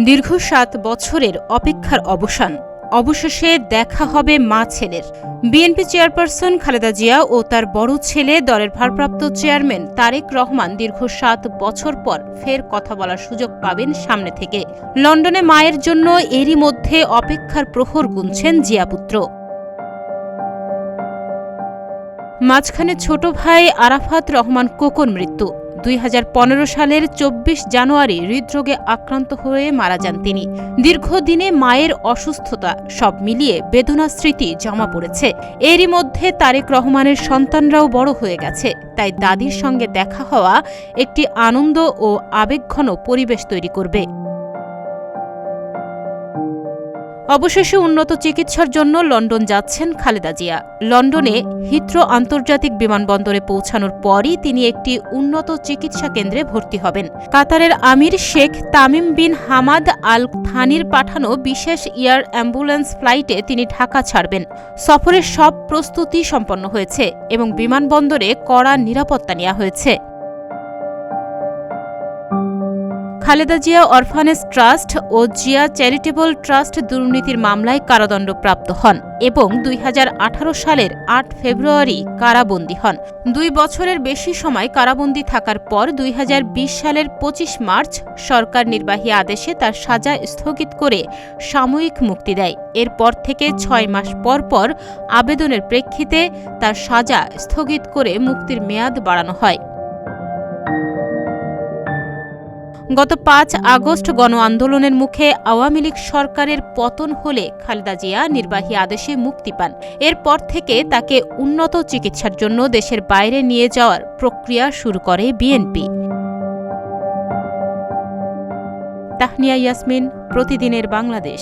দীর্ঘ ৭ বছরের অপেক্ষার অবসান। অবশেষে দেখা হবে মা ছেলের। বিএনপি চেয়ারপারসন খালেদা জিয়া ও তার বড় ছেলে দলের ভারপ্রাপ্ত চেয়ারম্যান তারেক রহমান দীর্ঘ ৭ বছর পর ফের কথা বলার সুযোগ পাবেন সামনে থেকে। লন্ডনে মায়ের জন্য এরই মধ্যে অপেক্ষার প্রহর গুনছেন জিয়াপুত্র। মাঝখানে ছোট ভাই আরাফাত রহমান কোকোর মৃত্যু। ২০১৫ সালের ২৪ জানুয়ারি হৃদরোগে আক্রান্ত হয়ে মারা যান তিনি। দীর্ঘদিনে মায়ের অসুস্থতা সব মিলিয়ে বেদনা স্মৃতি জমা পড়েছে। এরই মধ্যে তারেক রহমানের সন্তানরাও বড় হয়ে গেছে, তাই দাদির সঙ্গে দেখা হওয়া একটি আনন্দ ও আবেগঘন পরিবেশ তৈরি করবে। অবশেষে উন্নত চিকিৎসার জন্য লন্ডন যাচ্ছেন খালেদা জিয়া। লন্ডনে হিথ্রো আন্তর্জাতিক বিমানবন্দরে পৌঁছানোর পরই তিনি একটি উন্নত চিকিৎসা কেন্দ্রে ভর্তি হবেন। কাতারের আমির Sheikh Tamim bin Hamad Al থানির পাঠানো বিশেষ এয়ার অ্যাম্বুলেন্স ফ্লাইটে তিনি ঢাকা ছাড়বেন। সফরের সব প্রস্তুতি সম্পন্ন হয়েছে এবং বিমানবন্দরে কড়া নিরাপত্তা নেওয়া হয়েছে। খালেদা জিয়া অরফানেজ ট্রাস্ট ও জিয়া চ্যারিটেবল ট্রাস্ট দুর্নীতির মামলায় কারাদণ্ডপ্রাপ্ত হন এবং ২০১৮ সালের ৮ ফেব্রুয়ারি কারাবন্দী হন। ২ বছরের বেশি সময় কারাবন্দী থাকার পর ২০২০ সালের ২৫ মার্চ সরকার নির্বাহী আদেশে তার সাজা স্থগিত করে সাময়িক মুক্তি দেয়। এরপর থেকে ৬ মাস পর পর আবেদনের প্রেক্ষিতে তার সাজা স্থগিত করে মুক্তির মেয়াদ বাড়ানো হয়। গত ৫ আগস্ট গণ আন্দোলনের মুখে আওয়ামী লীগ সরকারের পতন হলে খালেদা জিয়া নির্বাহী আদেশে মুক্তি পান। এরপর থেকে তাকে উন্নত চিকিৎসার জন্য দেশের বাইরে নিয়ে যাওয়ার প্রক্রিয়া শুরু করে বিএনপি। তাহনিয়া ইয়াসমিন, প্রতিদিনের বাংলাদেশ।